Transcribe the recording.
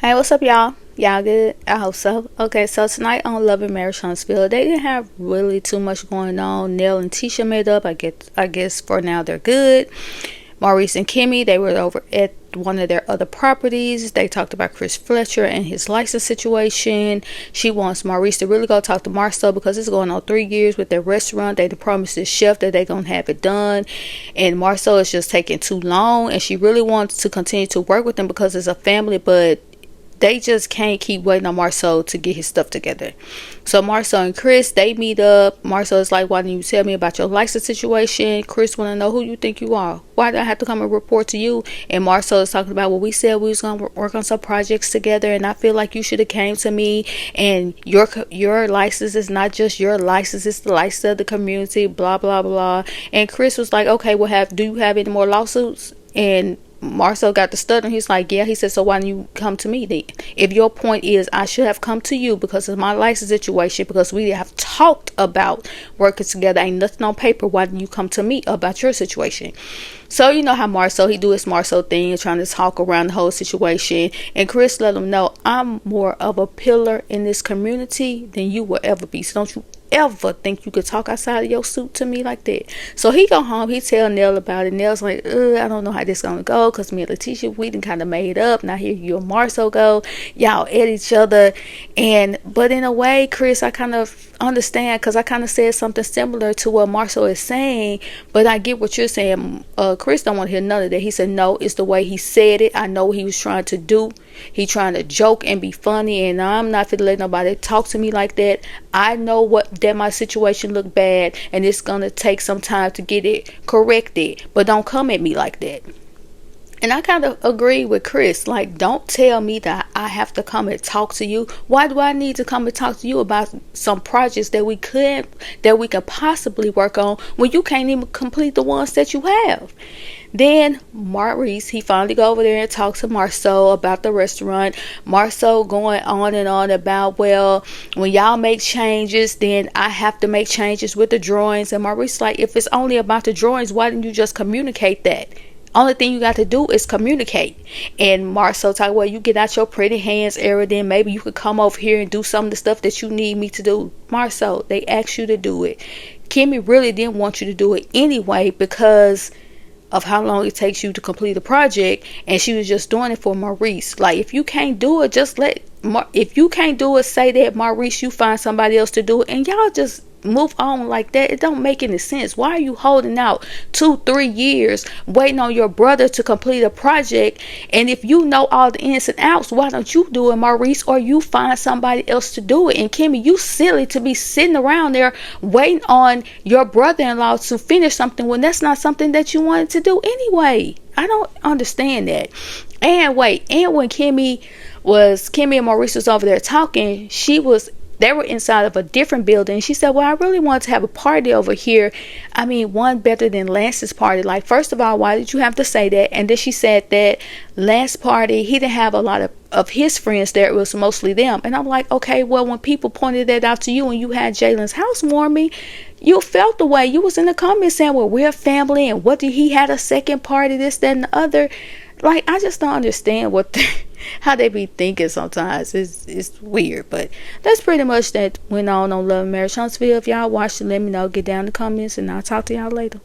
Hey, what's up, y'all? Y'all good? I hope so. Okay, so tonight on Love and Marriage Huntsville, they didn't have really too much going on. Nell and Tisha made up. I guess for now they're good. Maurice and Kimmy, they were over at one of their other properties. They talked about Chris Fletcher and his license situation. She wants Maurice to really go talk to Marcel because it's going on 3 years with their restaurant. They promised the chef that they're going to have it done. And Marcel is just taking too long. And she really wants to continue to work with them because it's a family, but they just can't keep waiting on Marcel to get his stuff together. So Marcel and Chris, they meet up. Marcel is like, why didn't you tell me about your license situation? Chris want to know who you think you are. Why do I have to come and report to you? And Marcel is talking about, well, we said we was going to work on some projects together, and I feel like you should have came to me, and your license is not just your license, it's the license of the community, blah, blah, blah. And Chris was like, okay, well, do you have any more lawsuits? And Marcel got the stutter. He's like, yeah. He said, so why didn't you come to me then? If your point is I should have come to you because of my license situation, because we have talked about working together, ain't nothing on paper, why didn't you come to me about your situation? So you know how Marcel, he do his Marcel thing, trying to talk around the whole situation. And Chris let him know, I'm more of a pillar in this community than you will ever be. So don't you ever think you could talk outside of your suit to me like that. So he go home, he tell Nell about it. Nell's like, I don't know how this gonna go, because me and Letitia, we done kind of made up. Now here you and Marcel go, y'all at each other. But in a way, Chris, I kind of understand, because I kind of said something similar to what Marcel is saying, but I get what you're saying. Chris don't want to hear none of that. He said no, it's the way he said it. I know what he was trying to do. He trying to joke and be funny, and I'm not finna let nobody talk to me like that. I know that my situation look bad, and it's gonna take some time to get it corrected, but don't come at me like that. And I kind of agree with Chris. Like, don't tell me that I have to come and talk to you. Why do I need to come and talk to you about some projects that we could possibly work on when you can't even complete the ones that you have? Then Maurice, he finally go over there and talk to Marcel about the restaurant. Marcel going on and on about, well, when y'all make changes, then I have to make changes with the drawings. And Maurice like, if it's only about the drawings, why didn't you just communicate that? Only thing you got to do is communicate. And Marcel talk, well, you get out your pretty hands area, then maybe you could come over here and do some of the stuff that you need me to do. Marcel, they asked you to do it. Kimmy really didn't want you to do it anyway because of how long it takes you to complete a project, and she was just doing it for Maurice. Like, if you can't do it, if you can't do it, say that, Maurice, you find somebody else to do it, and y'all just move on like that. It don't make any sense. Why are you holding out 2-3 years waiting on your brother to complete a project? And if you know all the ins and outs, why don't you do it, Maurice, or you find somebody else to do it? And Kimmy, you silly to be sitting around there waiting on your brother-in-law to finish something when that's not something that you wanted to do anyway. I don't understand that. And when Kimmy and Maurice was over there talking, they were inside of a different building. She said, well, I really want to have a party over here. I mean, one better than Lance's party. Like, first of all, why did you have to say that? And then she said that Lance's party, he didn't have a lot of his friends there. It was mostly them. And I'm like, okay, well, when people pointed that out to you and you had Jalen's housewarming, you felt the way. You was in the comments saying, well, we're family, and what did he had a second party, this, that, and the other. Like, I just don't understand how they be thinking sometimes. It's weird. But that's pretty much that went on Love and Marriage Huntsville. If y'all watched it, let me know. Get down in the comments, and I'll talk to y'all later.